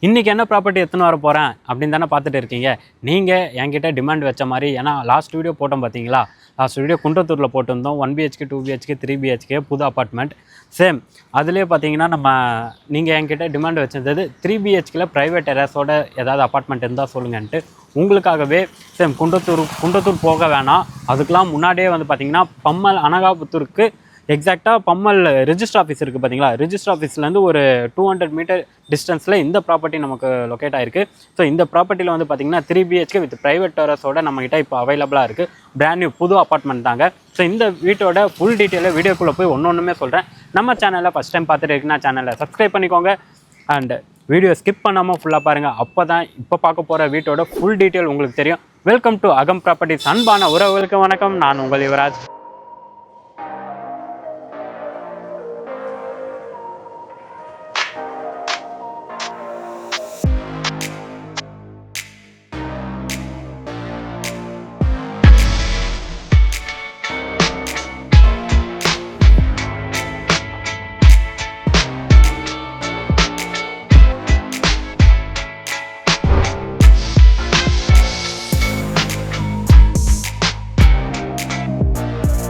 இன்றைக்கி என்ன ப்ராப்பர்ட்டி எத்தனை வர போகிறேன் அப்படின்னு தானே பார்த்துட்டு இருக்கீங்க. நீங்கள் என்கிட்ட டிமாண்ட் வச்ச மாதிரி, ஏன்னா லாஸ்ட் வீடியோ போட்டோம் பார்த்தீங்களா, லாஸ்ட் வீடியோ குன்றத்தூரில் போட்டிருந்தோம். 1 BHK 2 BHK 3 BHK புது அப்பார்ட்மெண்ட் சேம். அதுலேயே பார்த்தீங்கன்னா நீங்கள் என்கிட்ட டிமாண்ட் வச்சிருந்தது 3 BHKல ப்ரைவேட் டெரஸோட ஏதாவது அப்பார்ட்மெண்ட் இருந்தால் சொல்லுங்கன்ட்டு. உங்களுக்காகவே சேம் குன்றத்தூர் போக வேணாம், அதுக்கெலாம் முன்னாடியே வந்து பார்த்திங்கன்னா பம்மல் அனகாபுத்தூருக்கு எக்ஸாக்டாக பம்மல் ரிஜிஸ்டர் ஆஃபீஸ் இருக்குது பார்த்தீங்களா, ரிஜிஸ்டர் ஆஃபீஸ்லேருந்து ஒரு 200 மீட்டர் டிஸ்டன்ஸில் இந்த ப்ராப்பர்ட்டி நமக்கு லொக்கேட் ஆகிருக்கு. ஸோ இந்த ப்ராப்பர்ட்டியில் வந்து பார்த்திங்கன்னா 3 BHK வித் ப்ரைவேட் டெரஸோட நம்மகிட்ட இப்போ அவைலபிளாக இருக்குது. பிராண்ட் நியூ புது அப்பார்ட்மெண்ட் தாங்க. ஸோ இந்த வீட்டோட ஃபுல் டீட்டெயிலை வீடியோக்குள்ளே போய் ஒன்றுமே சொல்கிறேன். நம்ம சேனலில் ஃபஸ்ட் டைம் பார்த்துட்டு இருக்குன்னா சேனலை சப்ஸ்கிரைப் பண்ணிக்கோங்க அண்ட் வீடியோ ஸ்கிப் பண்ணாமல் ஃபுல்லாக பாருங்கள். அப்போ தான் இப்போ பார்க்க போகிற வீட்டோட ஃபுல் டீட்டெயில் உங்களுக்கு தெரியும். வெல்கம் டு அகம் ப்ராப்பர்ட்டிஸ். அன்பான உறவுகளுக்கு வணக்கம். நான் உங்கள் யுவராஜ்.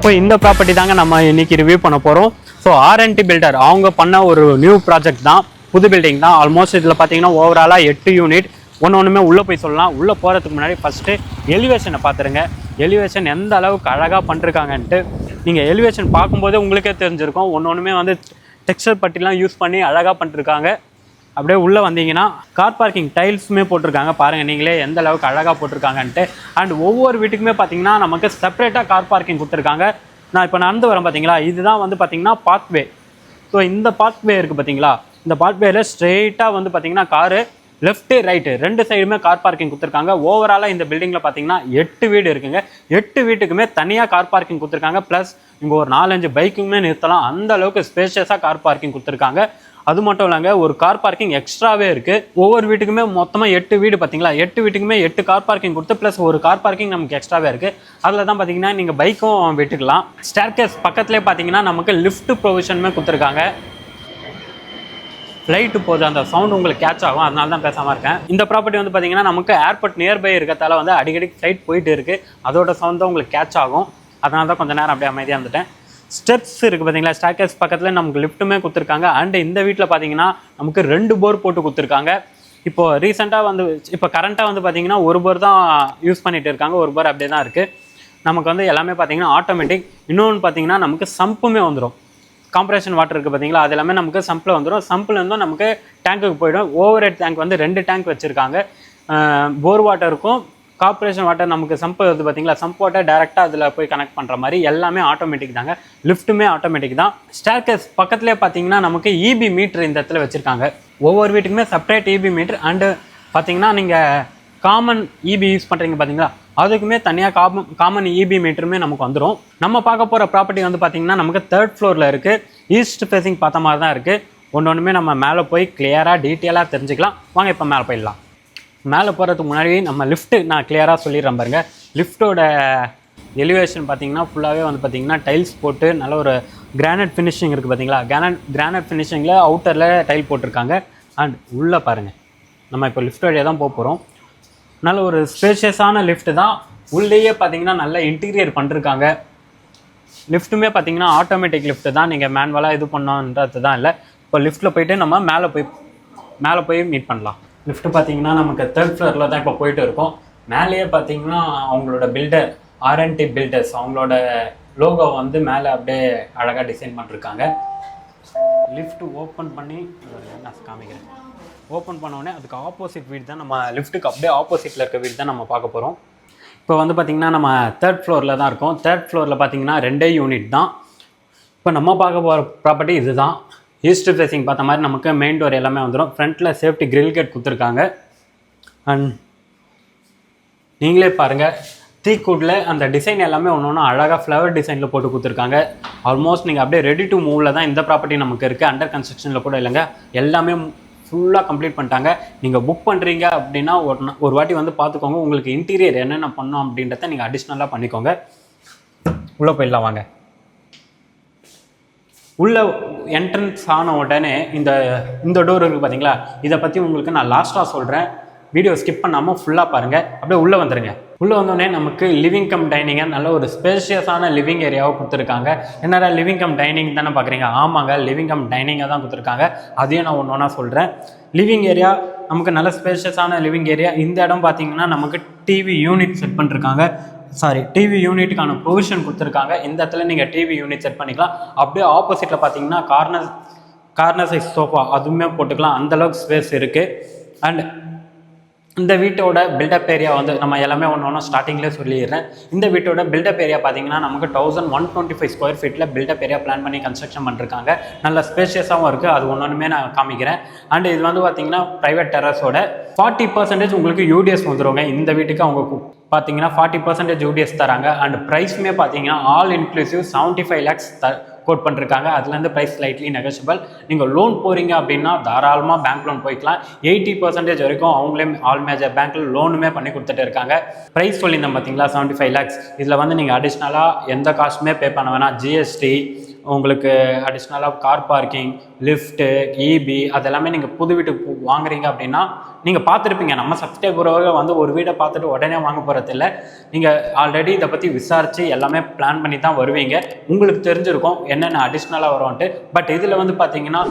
இப்போ இந்த ப்ராப்பர்ட்டி தாங்க நம்ம இன்றைக்கி ரிவ்யூ பண்ண போகிறோம். ஸோ ஆர்என்டி பில்டர் அவங்க பண்ண ஒரு நியூ ப்ராஜெக்ட் தான், புது பில்டிங் தான். ஆல்மோஸ்ட் இதில் பார்த்தீங்கன்னா ஓவராலாக 8 யூனிட். ஒன்றுமே உள்ளே போய் சொல்லலாம். உள்ளே போகிறதுக்கு முன்னாடி ஃபஸ்ட்டு எலிவேஷனை பார்த்துருங்க. எலிவேஷன் எந்த அளவுக்கு அழகாக பண்ணிருக்காங்கன்ட்டு நீங்கள் எலிவேஷன் பார்க்கும்போதே உங்களுக்கே தெரிஞ்சிருக்கும். ஒன்றுமே வந்து டெக்ஸ்சர் பட்டிலாம் யூஸ் பண்ணி அழகாக பண்ணிருக்காங்க. அப்படியே உள்ளே வந்தீங்கன்னா கார் பார்க்கிங் டைல்ஸுமே போட்டிருக்காங்க. பாருங்கள் நீங்களே எந்த அளவுக்கு அழகாக போட்டிருக்காங்கன்ட்டு. அண்ட் ஒவ்வொரு வீட்டுக்குமே பார்த்தீங்கன்னா நமக்கு செப்பரேட்டாக கார் பார்க்கிங் கொடுத்துருக்காங்க. நான் இப்போ நடந்து வரேன் பார்த்தீங்களா, இதுதான் வந்து பார்த்தீங்கன்னா பாத்வே. ஸோ இந்த பாத்வே இருக்குது பார்த்தீங்களா, இந்த பாத்வேல ஸ்ட்ரெயிட்டாக வந்து பார்த்தீங்கன்னா காரு லெஃப்ட்டு ரைட்டு 2 சைடுமே கார் பார்க்கிங் கொடுத்துருக்காங்க. ஓவராலாக இந்த பில்டிங்கில் பார்த்தீங்கன்னா 8 வீடு இருக்குங்க. 8 வீட்டுக்குமே தனியாக கார் பார்க்கிங் கொடுத்துருக்காங்க. ப்ளஸ் இங்கே ஒரு 4-5 பைக்குமே நிறுத்தலாம். அந்த அளவுக்கு ஸ்பேஷியஸாக கார் பார்க்கிங் கொடுத்துருக்காங்க. அது மட்டும் இல்லைங்க, ஒரு கார் பார்க்கிங் எக்ஸ்ட்ராவே இருக்குது. ஒவ்வொரு வீட்டுக்குமே மொத்தமாக 8 வீடு பார்த்தீங்களா, 8 வீட்டுக்குமே 8 கார் பார்க்கிங் கொடுத்து ப்ளஸ் ஒரு கார் பார்க்கிங் நமக்கு எக்ஸ்ட்ராவே இருக்குது. அதில் தான் பார்த்தீங்கன்னா நீங்கள் பைக்கும் விட்டுக்கலாம். ஸ்டேர்கேஸ் பக்கத்துலேயே பார்த்தீங்கன்னா நமக்கு லிஃப்ட் ப்ரொவிஷனுமே கொடுத்துருக்காங்க. ஃப்ளைட்டு போகுது, அந்த சவுண்ட் உங்களுக்கு கேட்ச் ஆகும், அதனால தான் பேசாமல் இருக்கேன். இந்த ப்ராப்பர்ட்டி வந்து பார்த்தீங்கன்னா நமக்கு ஏர்போர்ட் நியர்பை இருக்கிறதால வந்து அடிக்கடி ஃப்ளைட் போயிட்டு இருக்குது. அதோட சவுண்ட் தான் உங்களுக்கு கேட்ச் ஆகும். அதனால தான் கொஞ்சம் நேரம் அப்படியே அமைதியாக இருந்துட்டேன். ஸ்டெப்ஸ் இருக்குது பார்த்தீங்களா, ஸ்டார்கேஸ் பக்கத்தில் நமக்கு லிஃப்ட்டுமே கொடுத்துருக்காங்க. அண்ட் இந்த வீட்டில் பார்த்தீங்கன்னா நமக்கு 2 போர் போட்டு கொடுத்துருக்காங்க. இப்போது ரீசெண்டாக வந்து இப்போ கரண்ட்டாக வந்து பார்த்தீங்கன்னா ஒரு போர் தான் யூஸ் பண்ணிகிட்டு இருக்காங்க, ஒரு போர் அப்படியே தான் இருக்குது. நமக்கு வந்து எல்லாமே பார்த்தீங்கன்னா ஆட்டோமேட்டிக். இன்னொன்று பார்த்தீங்கன்னா நமக்கு சம்புமே வந்துடும். காம்ப்ரஷன் வாட்டர் இருக்குது பார்த்தீங்களா, அது எல்லாமே நமக்கு சம்பில் வந்துடும். சம்பிலேருந்தும் நமக்கு டேங்க்குக்கு போயிடும். ஓவர் ஹெட் டேங்க் வந்து 2 டேங்க் வச்சுருக்காங்க. போர் வாட்டருக்கும் கார்பரேஷன் வாட்டர் நமக்கு சம்பு வந்து பார்த்தீங்களா, சம்ப் வாட்டர் டேரெக்டாக அதில் போய் கனெக்ட் பண்ணுற மாதிரி எல்லாமே ஆட்டோமேட்டிக் தாங்க. லிஃப்ட்டுமே ஆட்டோமேட்டிக் தான். ஸ்டேர்கேஸ் பக்கத்துலேயே பார்த்தீங்கன்னா நமக்கு இபி மீட்ரு இந்த இடத்துல வச்சுருக்காங்க. ஒவ்வொரு வீட்டுக்குமே செப்பரேட் இபி மீட்ரு. அண்டு பார்த்தீங்கன்னா நீங்கள் காமன் இபி யூஸ் பண்ணுறீங்க பார்த்தீங்களா, அதுக்குமே தனியாக காமன் இபி மீட்டருமே நமக்கு வந்துடும். நம்ம பார்க்க போகிற ப்ராப்பர்ட்டி வந்து பார்த்திங்கன்னா நமக்கு 3rd ஃப்ளோரில் இருக்குது. ஈஸ்ட் ஃபேஸிங் பார்த்த மாதிரி தான் இருக்குது. ஒன்றுமே நம்ம மேலே போய் கிளியராக டீட்டெயிலாக தெரிஞ்சுக்கலாம். வாங்க இப்போ மேலே போயிடலாம். மேலே போகிறதுக்கு முன்னாடி நம்ம லிஃப்ட்டு நான் கிளியராக சொல்லிடுறேன் பாருங்க. லிஃப்ட்டோட எலிவேஷன் பார்த்தீங்கன்னா ஃபுல்லாகவே வந்து பார்த்திங்கன்னா டைல்ஸ் போட்டு நல்ல ஒரு கிரானைட் ஃபினிஷிங் இருக்குது பார்த்தீங்களா, கிரானைட் ஃபினிஷிங்கில் அவுட்டரில் டைல் போட்டிருக்காங்க. அண்ட் உள்ளே பாருங்கள், நம்ம இப்போ லிஃப்ட் வழியாக தான் போக போகிறோம். நல்ல ஒரு ஸ்பேஷியஸான லிஃப்ட்டு தான். உள்ளேயே பார்த்தீங்கன்னா நல்ல இன்டீரியர் பண்ணிருக்காங்க. லிஃப்ட்டுமே பார்த்தீங்கன்னா ஆட்டோமேட்டிக் லிஃப்ட்டு தான், நீங்கள் மேனுவலாக இது பண்ணணுன்றது தான் இல்லை. இப்போ லிஃப்ட்டில் போய்ட்டு நம்ம மேலே போய் மீட் பண்ணலாம். லிஃப்ட்டு பார்த்தீங்கன்னா நமக்கு 3rd ஃப்ளோரில் தான் இப்போ போயிட்டு இருக்கோம். மேலேயே பார்த்தீங்கன்னா அவங்களோட பில்டர் ஆர்என்டி பில்டர்ஸ் அவங்களோட லோகோ வந்து மேலே அப்படியே அழகாக டிசைன் பண்ணிருக்காங்க. லிஃப்ட்டு ஓப்பன் பண்ணி நான் காமிக்கிறேன். ஓப்பன் பண்ணோடனே அதுக்கு ஆப்போசிட் வீடு தான், நம்ம லிஃப்ட்டுக்கு அப்படியே ஆப்போசிட்டில் இருக்க வீடு தான் நம்ம பார்க்க போகிறோம். இப்போ வந்து பார்த்திங்கன்னா நம்ம 3rd ஃப்ளோரில் தான் இருக்கோம். 3rd ஃப்ளோரில் பார்த்தீங்கன்னா 2 யூனிட் தான். இப்போ நம்ம பார்க்க போகிற ப்ராப்பர்ட்டி இது தான். ஈஸ்ட் ஃபேஸிங் பார்த்த மாதிரி நமக்கு மெயின் டோர் எல்லாமே வந்துடும். ஃப்ரண்ட்டில் சேஃப்டி கிரில் கேட் கொடுத்துருக்காங்க. அண்ட் நீங்களே பாருங்கள், தீக்குட்டில் அந்த டிசைன் எல்லாமே ஒன்று அழகாக ஃப்ளவர் டிசைனில் போட்டு கொடுத்துருக்காங்க. ஆல்மோஸ்ட் நீங்கள் அப்படியே ரெடி டு மூவில் தான் இந்த ப்ராப்பர்ட்டி நமக்கு இருக்குது. அண்டர் கன்ஸ்ட்ரக்ஷனில் கூட இல்லைங்க, எல்லாமே ஃபுல்லாக கம்ப்ளீட் பண்ணிட்டாங்க. நீங்கள் புக் பண்ணுறீங்க அப்படின்னா ஒரு வாட்டி வந்து பார்த்துக்கோங்க. உங்களுக்கு இன்டீரியர் என்னென்ன பண்ணோம் அப்படின்றத நீங்கள் அடிஷ்னலாக பண்ணிக்கோங்க. உள்ளே போயிடலாம் வாங்க. உள்ள என்ட்ரன்ஸ் ஆன உடனே இந்த டோர் இருக்குது பார்த்தீங்களா, இதை பற்றி உங்களுக்கு நான் லாஸ்ட்டாக சொல்கிறேன். வீடியோ ஸ்கிப் பண்ணாமல் ஃபுல்லாக பாருங்கள். அப்படியே உள்ளே வந்துடுங்க. உள்ளே வந்தோடனே நமக்கு லிவிங் கம் டைனிங்கை நல்ல ஒரு ஸ்பேஷியஸான லிவிங் ஏரியாவை கொடுத்துருக்காங்க. என்னடா லிவிங் கம் டைனிங் தானே பார்க்குறீங்க? ஆமாங்க, லிவிங் கம் டைனிங்காக தான் கொடுத்துருக்காங்க. அதையும் நான் ஒன்று ஒன்றா சொல்கிறேன். லிவிங் ஏரியா நமக்கு நல்ல ஸ்பேஷியஸான லிவிங் ஏரியா. இந்த இடம் பார்த்தீங்கன்னா நமக்கு டிவி யூனிட் செட் பண்ணிருக்காங்க. டிவி யூனிட்டுக்கான ப்ரொவிஷன் கொடுத்துருக்காங்க. இந்த இடத்துல நீங்கள் டிவி யூனிட் செட் பண்ணிக்கலாம். அப்படியே ஆப்போசிட்டில் பார்த்தீங்கன்னா கார்னர் சைஸ் சோஃபா அதுவுமே போட்டுக்கலாம். அந்தளவுக்கு ஸ்பேஸ் இருக்குது. அண்ட் இந்த வீட்டோட பில்டப் ஏரியா வந்து நம்ம எல்லாமே ஒன்று ஸ்டார்டிங்லேயே சொல்லிடுறேன். இந்த வீட்டோட பில்டப் ஏரியா பார்த்தீங்கன்னா நமக்கு 1125 ஸ்கொயர் ஃபீட்டில் பில்டப் ஏரியா பிளான் பண்ணி கன்ஸ்ட்ரக்ஷன் பண்ணிருக்காங்க. நல்ல ஸ்பேஷியஸாகவும் இருக்குது. அது ஒன்றுமே நான் காமிக்கிறேன். அண்ட் இது வந்து பார்த்தீங்கன்னா ப்ரைவேட் டெரஸோட 40% உங்களுக்கு யூடிஎஸ் வந்துடுவாங்க. இந்த வீட்டுக்கு அவங்க பார்த்தீங்கன்னா 40% யூடிஎஸ் தராங்க. அண்ட் ப்ரைஸுமே பார்த்தீங்கன்னா ஆல் இன்க்ளூசிவ் 75 lakhs கோட் பண்ணிருக்காங்க. அதுலேருந்து ப்ரைஸ் ஸ்லைட்லி நெகோஷியபிள். நீங்கள் லோன் போகிறீங்க அப்படின்னா தாராளமாக பேங்க் லோன் போய்க்கலாம். 80% வரைக்கும் அவங்களே ஆல் மேஜர் பேங்க்கில் லோனுமே பண்ணி கொடுத்துட்டு இருக்காங்க. ப்ரைஸ் சொல்லியிருந்தேன் பார்த்தீங்களா, 75 lakhs. இதில் வந்து நீங்கள் அடிஷ்னலாக எந்த காசுமே பே பண்ண வேணாம். ஜிஎஸ்டி, உங்களுக்கு அடிஷ்னலாக கார் பார்க்கிங், லிஃப்ட்டு, இபி அதெல்லாமே நீங்கள் புது வீட்டுக்கு வாங்குறீங்க அப்படின்னா நீங்கள் பார்த்துருப்பீங்க. நம்ம சப்ஸ்கிரைபராக வந்து ஒரு வீடை பார்த்துட்டு உடனே வாங்க போகிறதில்ல. நீங்கள் ஆல்ரெடி இதை பற்றி விசாரித்து எல்லாமே பிளான் பண்ணி தான் வருவீங்க. உங்களுக்கு தெரிஞ்சிருக்கும் என்னென்ன அடிஷ்னலாக வரும்ன்ட்டு. பட் இதில் வந்து பார்த்தீங்கன்னா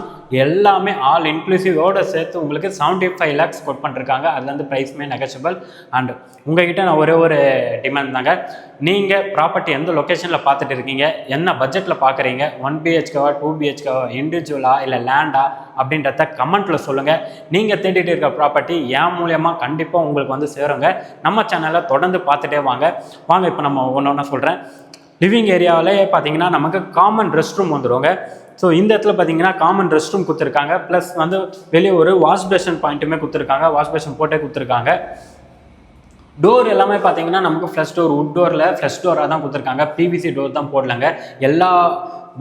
எல்லாமே ஆல் இன்க்ளூசிவோடு சேர்த்து உங்களுக்கு 75 lakhs கோட் பண்ணிருக்காங்க. அதுலேருந்து ப்ரைஸுமே நெகோஷியபிள். அண்ட் உங்ககிட்ட நான் ஒரே ஒரு டிமாண்ட் தாங்க, நீங்கள் ப்ராப்பர்ட்டி எந்த லொக்கேஷனில் பார்த்துட்டு இருக்கீங்க, என்ன பட்ஜெட்டில் பார்க்குறீங்க, 1 BHKவா 2 BHKவா இண்டிவிஜுவலா இல்லை லேண்டா அப்படின்றத கமெண்ட்டில் சொல்லுங்கள். நீங்கள் தேடிட்டு இருக்க ப்ராப்பர்ட்டி என் மூலியமாக கண்டிப்பாக உங்களுக்கு வந்து சேருங்க. நம்ம சேனலை தொடர்ந்து பார்த்துட்டே வாங்க. இப்போ நம்ம ஒன்று ஒன்றா சொல்கிறேன். லிவிங் ஏரியாவிலே பார்த்தீங்கன்னா நமக்கு காமன் ரெஸ்ட் ரூம் வந்துடுவாங்க. ஸோ இந்த இடத்துல பார்த்தீங்கன்னா காமன் ரெஸ்ட் ரூம் கொடுத்துருக்காங்க. ப்ளஸ் வந்து வெளியே ஒரு வாஷ் பேஷன் பாயிண்ட்டுமே கொடுத்துருக்காங்க. வாஷ் பேஷன் போட்டே கொடுத்துருக்காங்க. டோர் எல்லாமே பார்த்தீங்கன்னா நமக்கு ஃப்ளஷ் டோர், வுட் டோரில் ஃப்ளஷ் டோராக தான் கொடுத்துருக்காங்க. பிவிசி டோர் தான் போடலங்க. எல்லா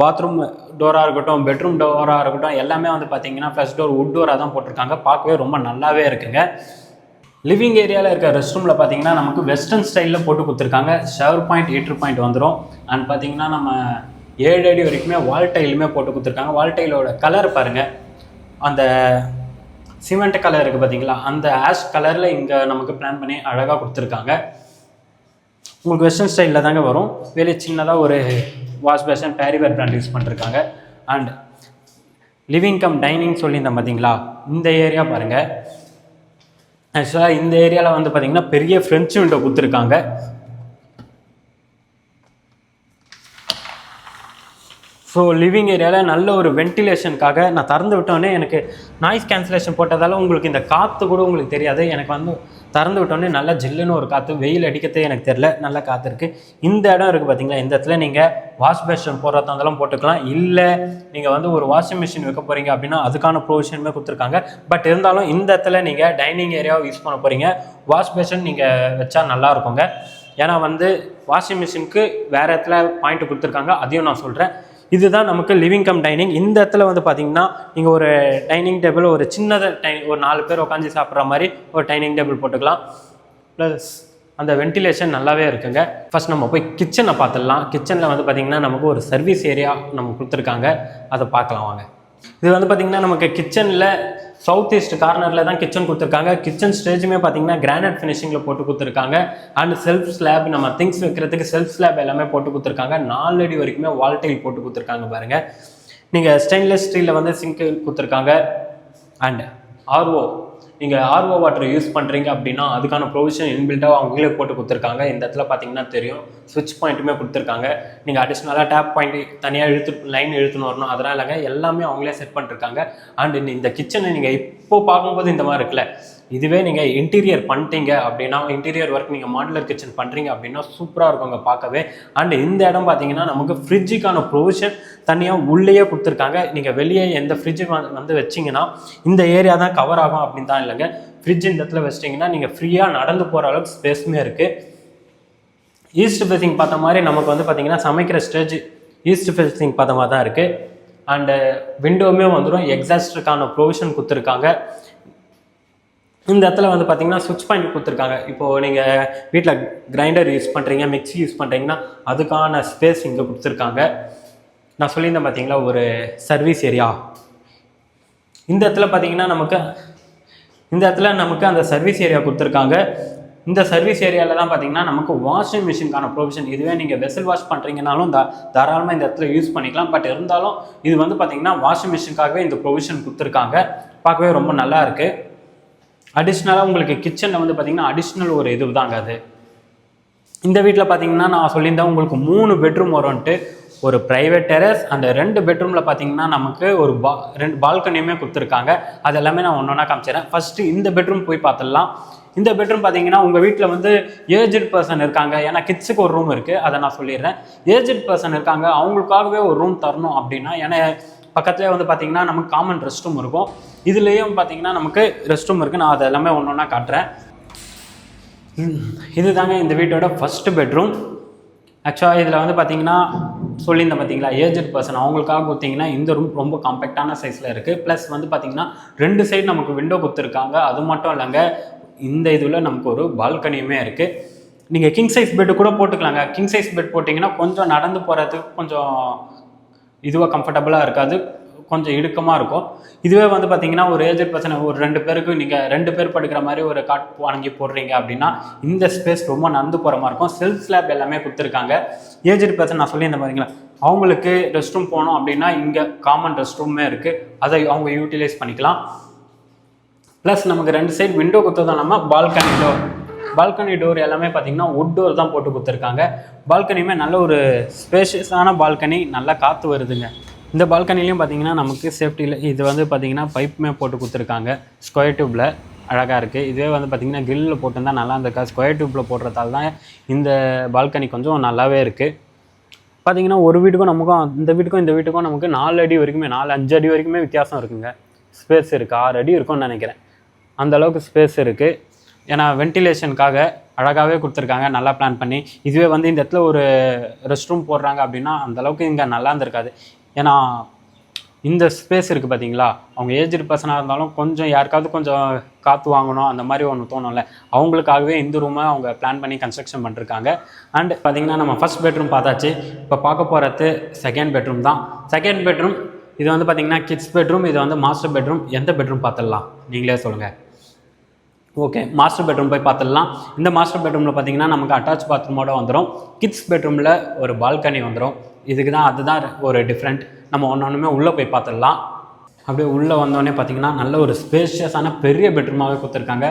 பாத்ரூம் டோராக இருக்கட்டும், பெட்ரூம் டோராக இருக்கட்டும், எல்லாமே வந்து பார்த்தீங்கன்னா ஃப்ளஷ் டோர், வுட் டோராக தான் போட்டிருக்காங்க. பார்க்கவே ரொம்ப நல்லாவே இருக்குங்க. லிவிங் ஏரியாவில் இருக்க ரெஸ்ட் ரூமில் பார்த்தீங்கன்னா நமக்கு வெஸ்டர்ன் ஸ்டைலில் போட்டு கொடுத்துருக்காங்க. ஷவர் பாயிண்ட், ஹீட்டர் பாயிண்ட் வந்துடும். அண்ட் பார்த்தீங்கன்னா நம்ம 7 அடி வரைக்குமே வால் டைலுமே போட்டு கொடுத்துருக்காங்க. வால் டைலோட கலர் பாருங்கள், அந்த சிமெண்ட் கலர் இருக்குது பார்த்தீங்களா, அந்த ஆஷ் கலரில் இங்கே நமக்கு பிளான் பண்ணி அழகாக கொடுத்துருக்காங்க. உங்களுக்கு வெஸ்டர்ன் ஸ்டைலில் தாங்க வரும். வெளியே சின்னதாக ஒரு wash basin Parryware brand use பண்ணிருக்காங்க. அண்ட் லிவிங் கம் டைனிங் சொல்லியிருந்தேன் பார்த்தீங்களா, இந்த ஏரியா பாருங்கள். ஆக்சுவலாக இந்த ஏரியாவில் வந்து பார்த்தீங்கன்னா பெரிய ஃப்ரெஞ்ச் விண்டோ கொடுத்துருக்காங்க. ஸோ லிவிங் ஏரியாவில் நல்ல ஒரு வென்டிலேஷனுக்காக நான் திறந்து விட்டோன்னே எனக்கு நாய்ஸ் கேன்சலேஷன் போட்டதால் உங்களுக்கு இந்த காற்று கூட உங்களுக்கு தெரியாது. எனக்கு வந்து திறந்து விட்டோன்னே நல்லா ஜில்லுன்னு ஒரு காற்று, வெயில் அடிக்கிறதே எனக்கு தெரில, நல்ல காற்று இருக்குது. இந்த இடம் இருக்குது பார்த்தீங்களா, இந்த இடத்துல நீங்கள் வாஷ் பேஷன் போடுறதா இருந்தாலும் போட்டுக்கலாம். இல்லை நீங்கள் வந்து ஒரு வாஷிங் மிஷின் வைக்க போகிறீங்க அப்படின்னா அதுக்கான ப்ரொவிஷனுமே கொடுத்துருக்காங்க. பட் இருந்தாலும் இந்த இடத்துல நீங்கள் டைனிங் ஏரியாவை யூஸ் பண்ண போகிறீங்க, வாஷ் பேஷன் நீங்கள் வச்சா நல்லா இருக்குங்க. ஏன்னா வந்து வாஷிங் மிஷினுக்கு வேறு இடத்துல பாயிண்ட் கொடுத்துருக்காங்க, அதையும் நான் சொல்கிறேன். இதுதான் நமக்கு லிவிங் கம் டைனிங். இந்த இடத்துல வந்து பார்த்தீங்கன்னா நீங்கள் ஒரு டைனிங் டேபிள், ஒரு சின்னதாக ஒரு 4 பேர் உட்காந்து சாப்பிட்ற மாதிரி ஒரு டைனிங் டேபிள் போட்டுக்கலாம். ப்ளஸ் அந்த வென்டிலேஷன் நல்லாவே இருக்குங்க. ஃபஸ்ட் நம்ம போய் கிச்சனை பார்த்துடலாம். கிச்சனில் வந்து பார்த்திங்கன்னா நமக்கு ஒரு சர்வீஸ் ஏரியா நம்ம கொடுத்துருக்காங்க, அதை பார்க்கலாம் வாங்க. இது வந்து பார்த்திங்கன்னா நமக்கு கிச்சனில் சவுத் ஈஸ்ட் கார்னரில் தான் கிச்சன் கொடுத்துருக்காங்க. கிச்சன் ஸ்டேஜுமே பார்த்தீங்கன்னா கிரானைட் ஃபினிஷிங்கில் போட்டு கொடுத்துருக்காங்க. அண்ட் செல்ஃப் ஸ்லாப், நம்ம திங்ஸ் வைக்கிறதுக்கு செல்ஃப் ஸ்லாப் எல்லாமே போட்டு கொடுத்துருக்காங்க. 4 அடி வரைக்குமே வால் டைல் போட்டு கொடுத்துருக்காங்க பாருங்கள். நீங்கள் ஸ்டெயின்லெஸ் ஸ்டீலில் வந்து சிங்க் கொடுத்துருக்காங்க. அண்ட் ஆர்ஓ, நீங்கள் ஆர்ஓ வாட்டர் யூஸ் பண்ணுறீங்க அப்படின்னா அதுக்கான ப்ரொவிஷன் இன்பில்ட்டாக அவங்களே போட்டு கொடுத்துருக்காங்க. இந்த இடத்துல பார்த்தீங்கன்னா தெரியும், ஸ்விட்ச் பாயிண்ட்டுமே கொடுத்துருக்காங்க. நீங்கள் அடிஷ்னலாக டேப் பாயிண்ட் தனியாக லைன் இழுத்துன்னு வரணும், அதெல்லாம் இல்லைங்க, எல்லாமே அவங்களே செட் பண்ணிருக்காங்க. அண்ட் இந்த கிச்சனை நீங்கள் இப்போ பார்க்கும்போது இந்த மாதிரி இருக்குல்ல, இதுவே நீங்கள் இன்டீரியர் பண்ணிட்டீங்க அப்படின்னா, இன்டீரியர் ஒர்க் நீங்கள் மாடுலர் கிச்சன் பண்ணுறீங்க அப்படின்னா சூப்பராக இருக்குங்க பார்க்கவே. அண்ட் இந்த இடம் பார்த்தீங்கன்னா நமக்கு ஃப்ரிட்ஜுக்கான ப்ரொவிஷன் தனியாக உள்ளேயே கொடுத்துருக்காங்க. நீங்கள் வெளியே எந்த ஃப்ரிட்ஜு வந்து வச்சிங்கன்னா இந்த ஏரியா தான் கவர் ஆகும் அப்படின்னு தான் இல்லைங்க. ஃப்ரிட்ஜ் இந்த இடத்துல வச்சிட்டிங்கன்னா நீங்கள் ஃப்ரீயாக நடந்து போகிற அளவுக்கு ஸ்பேஸுமே இருக்குது. ஈஸ்ட் ஃபேஸிங் பார்த்த மாதிரி நமக்கு வந்து பார்த்திங்கன்னா சமைக்கிற ஸ்டேஜ் ஈஸ்ட் ஃபேஸிங் பார்த்த மாதிரி தான் இருக்குது. அண்டு விண்டோவுமே வந்துடும். எக்ஸாஸ்டருக்கான ப்ரொவிஷன் கொடுத்துருக்காங்க. இந்த இடத்துல வந்து பார்த்தீங்கன்னா சுவிட்ச் பாயிண்ட் கொடுத்துருக்காங்க. இப்போது நீங்கள் வீட்டில் கிரைண்டர் யூஸ் பண்ணுறீங்க, மிக்ஸி யூஸ் பண்ணுறீங்கன்னா அதுக்கான ஸ்பேஸ் இங்கே கொடுத்துருக்காங்க. நான் சொல்லியிருந்தேன் பார்த்தீங்களா ஒரு சர்வீஸ் ஏரியா. இந்த இடத்துல பார்த்தீங்கன்னா நமக்கு அந்த சர்வீஸ் ஏரியா கொடுத்துருக்காங்க. இந்த சர்வீஸ் ஏரியாவில் தான் பார்த்தீங்கன்னா நமக்கு வாஷிங் மிஷினுக்கான ப்ரொவிஷன். இதுவே நீங்கள் வெசல் வாஷ் பண்ணுறீங்கனாலும் தாராளமாக இந்த இடத்துல யூஸ் பண்ணிக்கலாம். பட் இருந்தாலும் இது வந்து பார்த்தீங்கன்னா வாஷிங் மிஷினுக்காகவே இந்த ப்ரொவிஷன் கொடுத்துருக்காங்க. பார்க்கவே ரொம்ப நல்லா இருக்குது. அடிஷ்னலாக உங்களுக்கு கிச்சனில் வந்து பார்த்தீங்கன்னா அடிஷ்னல் ஒரு இது தாங்க அது. இந்த வீட்டில் பார்த்தீங்கன்னா நான் சொல்லியிருந்தேன் உங்களுக்கு 3 பெட்ரூம் வரும்ன்ட்டு. ஒரு ப்ரைவேட் டெரஸ் அண்ட் 2 பெட்ரூமில் பார்த்தீங்கன்னா நமக்கு ஒரு 2 பால்கனியுமே கொடுத்துருக்காங்க. அது எல்லாமே நான் ஒன்றா காமிச்சிடறேன். ஃபஸ்ட்டு இந்த பெட்ரூம் போய் பார்த்துடலாம். இந்த பெட்ரூம் பார்த்தீங்கன்னா உங்கள் வீட்டில் வந்து ஏஜ்டு பர்சன் இருக்காங்க. ஏன்னா கிட்ஸுக்கு ஒரு ரூம் இருக்குது, அதை நான் சொல்லிடுறேன். ஏஜ்டு பர்சன் இருக்காங்க, அவங்களுக்காகவே ஒரு ரூம் தரணும் அப்படின்னா, ஏன்னா பக்கத்துலேயே வந்து பார்த்தீங்கன்னா நமக்கு காமன் ரெஸ்ட் ரூம் இருக்கும். இதுலேயும் பார்த்தீங்கன்னா நமக்கு ரெஸ்ட் ரூம் இருக்குது. நான் அதை எல்லாமே ஒன்றா காட்டுறேன். இது தாங்க இந்த வீட்டோட ஃபஸ்ட்டு பெட்ரூம். ஆக்சுவலாக இதில் வந்து பார்த்தீங்கன்னா சொல்லியிருந்தேன் பார்த்தீங்களா ஏஜ்டு பர்சன், அவங்களுக்காக கொடுத்தீங்கன்னா இந்த ரூம் ரொம்ப காம்பேக்டான சைஸில் இருக்குது. ப்ளஸ் வந்து பார்த்தீங்கன்னா 2 சைடு நமக்கு விண்டோ கொடுத்துருக்காங்க. அது மட்டும் இல்லைங்க, இந்த இதில் நமக்கு ஒரு பால்கனியுமே இருக்குது. நீங்கள் கிங் சைஸ் பெட்டு கூட போட்டுக்கலாங்க. கிங் சைஸ் பெட் போட்டிங்கன்னா கொஞ்சம் நடந்து போகிறதுக்கு கொஞ்சம் இதுவாக கம்ஃபர்டபுளாக இருக்காது, கொஞ்சம் இடுக்கமாக இருக்கும். இதுவே வந்து பார்த்தீங்கன்னா ஒரு ஏஜ்டு பர்சன் ஒரு 2 பேருக்கு நீங்கள் 2 பேர் படுக்கிற மாதிரி ஒரு காட் வாங்கி போடுறீங்க அப்படின்னா இந்த ஸ்பேஸ் ரொம்ப நடந்து போகிற மாதிரி இருக்கும். செல்ஃப் ஸ்லாப் எல்லாமே கொடுத்துருக்காங்க. ஏஜ்டு பர்சன் நான் சொல்லி இந்த மாதிரிங்களா அவங்களுக்கு ரெஸ்ட் ரூம் போகணும் அப்படின்னா இங்கே காமன் ரெஸ்ட் ரூமே இருக்குது, அதை அவங்க யூட்டிலைஸ் பண்ணிக்கலாம். ப்ளஸ் நமக்கு 2 சைடு விண்டோ கொடுத்ததும் நம்ம பால்கனி டோர் எல்லாமே பார்த்தீங்கன்னா வுட் டோர் தான் போட்டு கொடுத்துருக்காங்க. பால்கனியுமே நல்ல ஒரு ஸ்பேஷியஸான பால்கனி, நல்லா காற்று வருதுங்க. இந்த பால்கனிலையும் பார்த்தீங்கன்னா நமக்கு சேஃப்டியில் இது வந்து பார்த்தீங்கன்னா பைப்புமே போட்டு கொடுத்துருக்காங்க. ஸ்கொயர் டியூப்பில் அழகாக இருக்குது. இதுவே வந்து பார்த்தீங்கன்னா கிரில்லில் போட்டுருந்தா நல்லா இருந்திருக்கா. ஸ்கொயர் டியூப்பில் போடுறதால தான் இந்த பால்கனி கொஞ்சம் நல்லாவே இருக்குது. பார்த்தீங்கன்னா ஒரு வீட்டுக்கும் இந்த வீட்டுக்கும் நமக்கு 4 அடி வரைக்குமே 4-5 அடி வரைக்குமே வித்தியாசம் இருக்குங்க. ஸ்பேஸ் இருக்குது, 6 அடி இருக்கும்னு நினைக்கிறேன். அந்தளவுக்கு ஸ்பேஸ் இருக்குது. ஏன்னா வென்டிலேஷனுக்காக அழகாகவே கொடுத்துருக்காங்க, நல்லா பிளான் பண்ணி. இதுவே வந்து இந்த இடத்துல ஒரு ரெஸ்ட் ரூம் போடுறாங்க அப்படின்னா அந்தளவுக்கு இங்கே நல்லா இருந்திருக்காது. ஏன்னா இந்த ஸ்பேஸ் இருக்குது பார்த்தீங்களா, அவங்க ஏஜ்டு பர்சனாக இருந்தாலும் கொஞ்சம் யாருக்காவது கொஞ்சம் காற்று வாங்கணும் அந்த மாதிரி ஒன்று தோணும்ல, அவங்களுக்காகவே இந்த ரூமை அவங்க பிளான் பண்ணி கன்ஸ்ட்ரக்ஷன் பண்ணிருக்காங்க. அண்ட் பார்த்தீங்கன்னா நம்ம ஃபஸ்ட் பெட்ரூம் பார்த்தாச்சு. இப்போ பார்க்க போகிறது செகண்ட் பெட்ரூம் தான். செகண்ட் பெட்ரூம் இது வந்து பார்த்தீங்கன்னா கிட்ஸ் பெட்ரூம், இது வந்து மாஸ்டர் பெட்ரூம். எந்த பெட்ரூம் பார்த்துடலாம் நீங்களே சொல்லுங்கள். ஓகே, மாஸ்டர் பெட்ரூம் போய் பார்த்துடலாம். இந்த மாஸ்டர் பெட்ரூமில் பார்த்தீங்கன்னா நமக்கு அட்டாச் பாத்ரூமோடு வந்துடும். கிட்ஸ் பெட்ரூமில் ஒரு பால்கனி வந்துடும். அதுதான் ஒரு டிஃப்ரெண்ட். நம்ம ஒன்றுமே உள்ளே போய் பார்த்துடலாம். அப்படியே உள்ளே வந்தோடனே பார்த்தீங்கன்னா நல்ல ஒரு ஸ்பேஷியஸான பெரிய பெட்ரூமாகவே கொடுத்துருக்காங்க.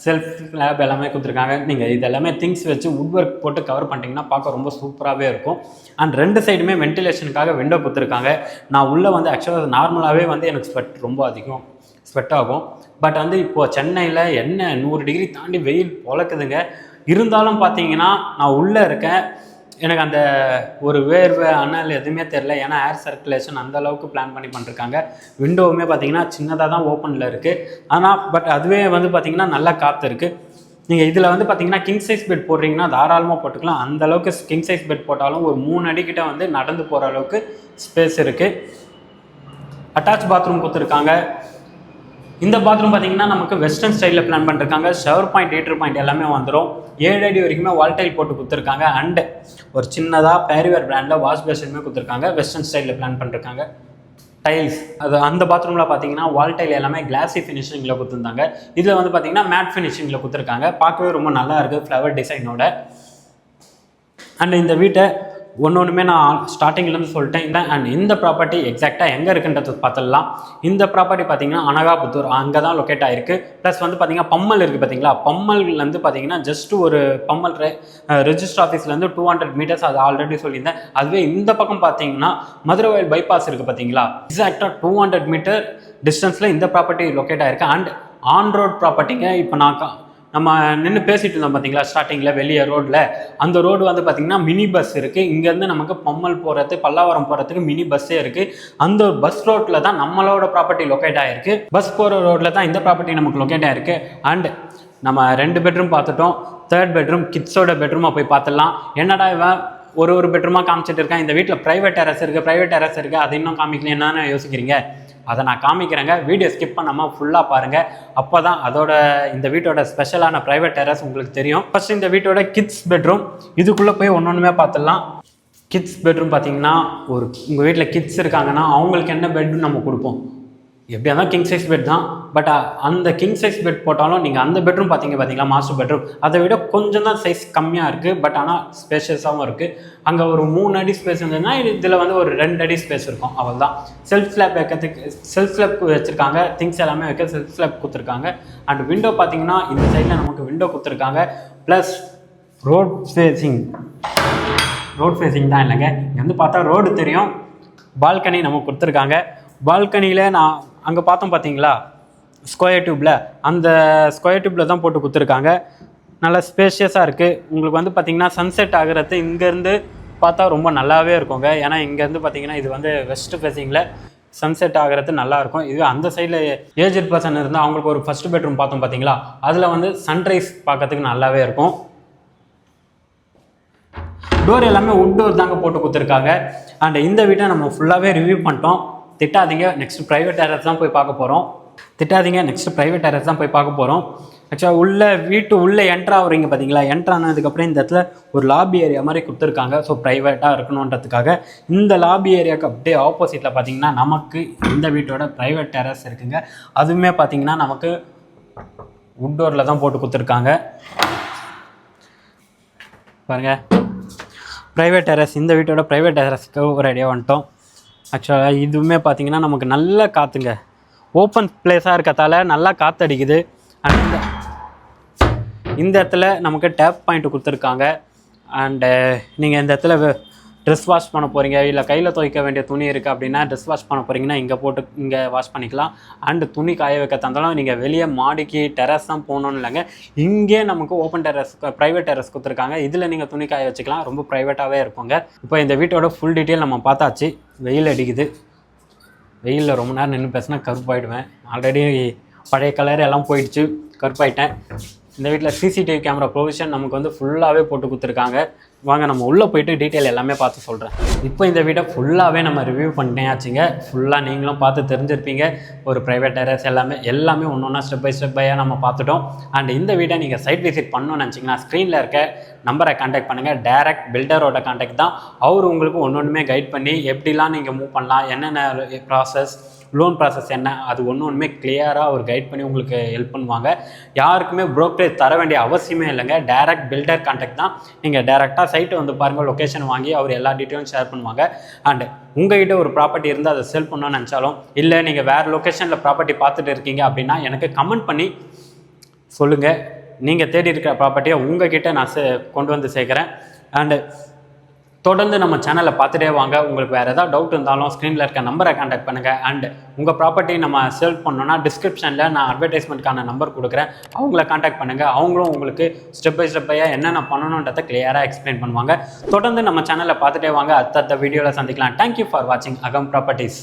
செல்ஃப் லேப் எல்லாமே கொடுத்துருக்காங்க. நீங்கள் இது எல்லாமே திங்ஸ் வச்சு வுட் ஒர்க் போட்டு கவர் பண்ணிட்டீங்கன்னா பார்க்க ரொம்ப சூப்பராகவே இருக்கும். அண்ட் 2 சைடுமே வென்டிலேஷனுக்காக விண்டோ கொடுத்துருக்காங்க. நான் உள்ளே வந்து ஆக்சுவலாக நார்மலாகவே வந்து எனக்கு ஸ்வெட் ஆகும். பட் வந்து இப்போது சென்னையில் 100 டிகிரி தாண்டி வெயில் பொழக்குதுங்க. இருந்தாலும் பார்த்தீங்கன்னா நான் உள்ளே இருக்கேன், எனக்கு அந்த ஒரு வேர்வை அனல் எதுவுமே தெரில. ஏன்னா ஏர் சர்க்குலேஷன் அந்தளவுக்கு பிளான் பண்ணி பண்ணிருக்காங்க. விண்டோவுமே பார்த்தீங்கன்னா சின்னதாக தான் ஓப்பனில் இருக்குது. ஆனால் பட் அதுவே வந்து பார்த்திங்கன்னா நல்லா காற்று இருக்குது. நீங்கள் இதில் வந்து பார்த்தீங்கன்னா கிங் சைஸ் பெட் போடுறீங்கன்னா தாராளமாக போட்டுக்கலாம். அந்தளவுக்கு கிங் சைஸ் பெட் போட்டாலும் ஒரு 3 அடிக்கிட்ட வந்து நடந்து போகிற அளவுக்கு ஸ்பேஸ் இருக்குது. அட்டாச் பாத்ரூம் கொடுத்துருக்காங்க. இந்த பாத்ரூம் பார்த்தீங்கன்னா நமக்கு வெஸ்டர்ன் ஸ்டைலில் பிளான் பண்ணிருக்காங்க. ஷவர் பாயிண்ட், ஹீட்டர் பாயிண்ட் எல்லாமே வந்துடும். 7 அடி வரைக்குமே வால் டைல் போட்டு கொடுத்துருக்காங்க. அண்ட் ஒரு சின்னதாக பேரிவேர் பிராண்டில் வாஷ் பேஷனுமே கொடுத்துருக்காங்க. வெஸ்டர்ன் ஸ்டைலில் பிளான் பண்ணிருக்காங்க. டைல்ஸ் அந்த பாத்ரூமில் பார்த்தீங்கன்னா வால் டைல் எல்லாமே கிளாஸி ஃபினிஷிங்கில் கொடுத்துருந்தாங்க. இதில் வந்து பார்த்தீங்கன்னா மேட் ஃபினிஷிங்கில் கொடுத்துருக்காங்க. பார்க்கவே ரொம்ப நல்லா இருக்குது ஃப்ளவர் டிசைனோட. அண்ட் இந்த வீட்டை ஒன்றுமே நான் ஸ்டார்டிங்லேருந்து சொல்லிட்டேன். அண்ட் இந்த ப்ராப்பர்ட்டி எக்ஸாக்டாக எங்கே இருக்குன்றது பார்த்துடலாம். இந்த ப்ராப்பர்ட்டி பார்த்தீங்கன்னா அனகாபுத்தூர் அங்கே தான் லொக்கேட் ஆகிருக்கு. ப்ளஸ் வந்து பார்த்தீங்கன்னா பம்மல் இருக்குது பார்த்தீங்களா, பம்மல்லேருந்து பார்த்தீங்கன்னா ஜஸ்ட் ஒரு பம்மல் ரெஜிஸ்டர் ஆஃபீஸ்லேருந்து 200 மீட்டர்ஸ், அது ஆல்ரெடி சொல்லியிருந்தேன். அதுவே இந்த பக்கம் பார்த்தீங்கன்னா மதுரவாயல் பைபாஸ் இருக்குது பார்த்தீங்களா, எக்ஸாக்டாக 200 மீட்டர் டிஸ்டன்ஸில் இந்த ப்ராப்பர்ட்டி லொக்கேட் ஆகிருக்கு. அண்ட் ஆன் ரோட் ப்ராப்பர்ட்டிங்க. இப்போ நம்ம நின்று பேசிகிட்டு இருந்தோம் பார்த்தீங்களா ஸ்டார்டிங்கில் வெளியே ரோட்டில், அந்த ரோடு வந்து பார்த்திங்கன்னா மினி பஸ் இருக்குது. இங்கேருந்து நமக்கு பம்மல் போகிறது, பல்லாவரம் போகிறதுக்கு மினி பஸ்ஸே இருக்குது. அந்த பஸ் ரோட்டில் தான் நம்மளோட ப்ராப்பர்ட்டி லொக்கேட் ஆகிருக்கு. பஸ் போகிற ரோட்டில் தான் இந்த ப்ராப்பர்ட்டி நமக்கு லொக்கேட் ஆகிருக்கு. அண்ட் நம்ம 2 பெட்ரூம் பார்த்துட்டோம். 3rd பெட்ரூம் கிட்ஸோட பெட்ரூமாக போய் பார்த்துடலாம். என்னடா இவன் ஒரு பெட்ரூமாக காமிச்சிட்டு இருக்கேன், இந்த வீட்டில் ப்ரைவேட் டெரஸ் இருக்குது, அது இன்னும் காமிக்கல என்னன்னு யோசிக்கிறீங்க? அதை நான் காமிக்கிறேங்க. வீடியோ ஸ்கிப் பண்ணாமல் ஃபுல்லாக பாருங்கள். அப்போ தான் இந்த வீட்டோட ஸ்பெஷலான ப்ரைவேட் டெரஸ் உங்களுக்கு தெரியும். ஃபஸ்ட்டு இந்த வீட்டோட கிட்ஸ் பெட்ரூம், இதுக்குள்ளே போய் ஒன்றுமே பார்த்துடலாம். கிட்ஸ் பெட்ரூம் பார்த்தீங்கன்னா உங்கள் வீட்டில் கிட்ஸ் இருக்காங்கன்னா அவங்களுக்கு என்ன பெட்ரூம் நம்ம கொடுப்போம், எப்படியா தான் கிங் சைஸ் பெட் தான். பட் அந்த கிங் சைஸ் பெட் போட்டாலும் நீங்கள் அந்த பெட்ரூம் பார்த்தீங்களா மாஸ்டர் பெட்ரூம், அதை விட கொஞ்சம் தான் சைஸ் கம்மியாக இருக்குது. பட் ஆனால் ஸ்பேஷியஸாகவும் இருக்குது. அங்கே ஒரு 3 அடி ஸ்பேஸ் இருந்ததுன்னா இதில் வந்து ஒரு 2 அடி ஸ்பேஸ் இருக்கும், அவள் தான். செல்ஃப் ஸ்லாப் வைக்கிறதுக்கு செல்ஃப் ஸ்லாப் வச்சுருக்காங்க, திங்ஸ் எல்லாமே வைக்க செல்ஃப் ஸ்லாப் கொடுத்துருக்காங்க. அண்ட் விண்டோ பார்த்தீங்கன்னா இந்த சைடில் நமக்கு விண்டோ கொடுத்துருக்காங்க. ப்ளஸ் ரோட் ஃபேஸிங் தான் இல்லைங்க, இங்கே வந்து பார்த்தா ரோடு தெரியும். பால்கனி நமக்கு கொடுத்துருக்காங்க. பால்கனியில் நான் அங்கே பார்த்தோம் பார்த்தீங்களா ஸ்கொயர் டியூப்பில், அந்த ஸ்கொயர் டியூப்பில் தான் போட்டு கொடுத்துருக்காங்க. நல்லா ஸ்பேஷியஸாக இருக்குது. உங்களுக்கு வந்து பார்த்திங்கன்னா சன்செட் ஆகிறது இங்கேருந்து பார்த்தா ரொம்ப நல்லாவே இருக்குங்க. ஏன்னா இங்கேருந்து பார்த்திங்கன்னா இது வந்து வெஸ்ட் ஃபேஸிங்கில் சன்செட் ஆகிறது நல்லாயிருக்கும். இது அந்த சைடில் ஏஜ்ட் பர்சன் இருந்தால் அவங்களுக்கு ஒரு ஃபஸ்ட் பெட்ரூம் பார்த்தோம் பார்த்தீங்களா, அதில் வந்து சன்ரைஸ் பார்க்கறதுக்கு நல்லாவே இருக்கும். டோர் எல்லாமே உட் டோர் தாங்க போட்டு கொடுத்துருக்காங்க. அண்ட் இந்த வீட்டை நம்ம ஃபுல்லாகவே ரிவ்யூ பண்ணிட்டோம். திட்டாதீங்க, நெக்ஸ்ட் ப்ரைவேட் டெரஸ் தான் போய் பார்க்க போகிறோம். ஆக்சுவலாக வீட்டு உள்ளே என்ட்ரு ஆகுறீங்க பார்த்தீங்களா, என்ட்ரு ஆனதுக்கப்புறம் இந்த இடத்துல ஒரு லாபி ஏரியா மாதிரி கொடுத்துருக்காங்க. ஸோ ப்ரைவேட்டாக இருக்கணுன்றதுக்காக இந்த லாபி ஏரியாவுக்கு அப்படியே ஆப்போசிட்டில் பார்த்தீங்கன்னா நமக்கு இந்த வீட்டோட ப்ரைவேட் டெரஸ் இருக்குங்க. அதுவுமே பார்த்தீங்கன்னா நமக்கு உட் டோரில் தான் போட்டு கொடுத்துருக்காங்க. பாருங்கள், ப்ரைவேட் டெரஸ், இந்த வீட்டோட ப்ரைவேட் டெரஸ்க்கு ஒரு ஐடியா வந்துட்டோம். ஆக்சுவலாக இதுவுமே பார்த்திங்கன்னா நமக்கு நல்ல காற்றுங்க, ஓப்பன் பிளேஸாக இருக்கத்தால் நல்லா காற்று அடிக்குது. அண்ட் இந்த இடத்துல நமக்கு டேப் பாயிண்ட் கொடுத்துருக்காங்க. அண்டு நீங்கள் இந்த இடத்துல ட்ரெஸ் வாஷ் பண்ண போகிறீங்க, இல்லை கையில் துவைக்க வேண்டிய துணி இருக்குது அப்படின்னா ட்ரெஸ் வாஷ் பண்ண போகிறீங்கன்னா இங்கே வாஷ் பண்ணிக்கலாம். அண்டு துணி காய வைக்க தந்தாலும் நீங்கள் வெளியே மாடிக்கு டெரஸ் தான் போகணுன்னு இல்லைங்க, இங்கே நமக்கு ஓப்பன் டெரஸ் ப்ரைவேட் டெரஸ் கொடுத்துருக்காங்க. இதில் நீங்கள் துணி காய வச்சுக்கலாம், ரொம்ப ப்ரைவேட்டாகவே இருப்போங்க. இப்போ இந்த வீட்டோட ஃபுல் டீட்டெயில் நம்ம பார்த்தாச்சு. வெயில் அடிக்குது, வெயிலில் ரொம்ப நேரம் நின்று பேசினா கருப்பாயிடுவேன். ஆல்ரெடி பழைய கலர் எல்லாம் போயிடுச்சு, கருப்பாயிட்டேன். இந்த வீட்டில் சிசிடிவி கேமரா ப்ரொவிஷன் நமக்கு வந்து ஃபுல்லாகவே போட்டு கொடுத்துருக்காங்க. வாங்க நம்ம உள்ளே போயிட்டு டீட்டெயில் எல்லாமே பார்த்து சொல்கிறேன். இப்போ இந்த வீட்டை ஃபுல்லாகவே நம்ம ரிவ்யூ பண்ணியாச்சுங்க. ஃபுல்லாக நீங்களும் பார்த்து தெரிஞ்சிருப்பீங்க. ஒரு ப்ரைவேட் டெரஸ் எல்லாமே ஒன்று ஒன்றா ஸ்டெப் பை நம்ம பார்த்துட்டோம். அண்ட் இந்த வீட்டை நீங்கள் சைட் விசிட் பண்ணணும்னு நினச்சிங்கன்னா ஸ்க்ரீனில் இருக்க நம்பரை கான்டாக்ட் பண்ணுங்கள். டைரக்ட் பில்டரோட கான்டாக்ட் தான். அவர் உங்களுக்கு ஒன்றுமே கைட் பண்ணி எப்படிலாம் நீங்கள் மூவ் பண்ணலாம், என்னென்ன ப்ராசஸ், லோன் ப்ராசஸ் என்ன, அது ஒன்றுமே கிளியராக ஒரு கைட் பண்ணி உங்களுக்கு ஹெல்ப் பண்ணுவாங்க. யாருக்குமே ப்ரோக்கரேஜ் தர வேண்டிய அவசியமே இல்லைங்க. டைரக்ட் பில்டர் கான்டாக்ட் தான். நீங்கள் டைரெக்டாக சைட்டு வந்து பாருங்கள், லொக்கேஷன் வாங்கி அவர் எல்லா டீட்டெயிலும் ஷேர் பண்ணுவாங்க. அண்ட் உங்கள்கிட்ட ஒரு ப்ராப்பர்ட்டி இருந்தால் அதை சேல் பண்ணணும்னு நினச்சாலும், இல்லை நீங்கள் வேறு லொக்கேஷனில் ப்ராப்பர்ட்டி பார்த்துட்டு இருக்கீங்க அப்படின்னா எனக்கு கமெண்ட் பண்ணி சொல்லுங்கள். நீங்கள் தேடி இருக்கிற ப்ராப்பர்ட்டியை உங்கள்கிட்ட நான் கொண்டு வந்து சேர்க்குறேன். அண்டு தொடர்ந்து நம்ம சேனலை பார்த்துட்டே வாங்க. உங்களுக்கு வேறு ஏதாவது டவுட் இருந்தாலும் ஸ்க்ரீனில் இருக்க நம்பரை கான்டாக்ட் பண்ணுங்கள். அண்ட் உங்கள் ப்ராப்பர்ட்டி நம்ம சேல் பண்ணோன்னா டிஸ்கிரிப்ஷனில் நான் அட்வர்டைஸ்மெண்ட்கான நம்பர் கொடுக்குறேன், அவங்கள கான்டாக்ட் பண்ணுங்கள். அவங்களும் உங்களுக்கு ஸ்டெப் பை ஸ்டெப்பாக என்னென்ன பண்ணணுன்றதை கிளியராக எக்ஸ்பிளைன் பண்ணுவாங்க. தொடர்ந்து நம்ம சேனலை பார்த்துட்டே வாங்க. அடுத்த வீடியோவில் சந்திக்கலாம். தேங்க்யூ ஃபார் வாட்சிங் அகம் ப்ராப்பர்ட்டிஸ்.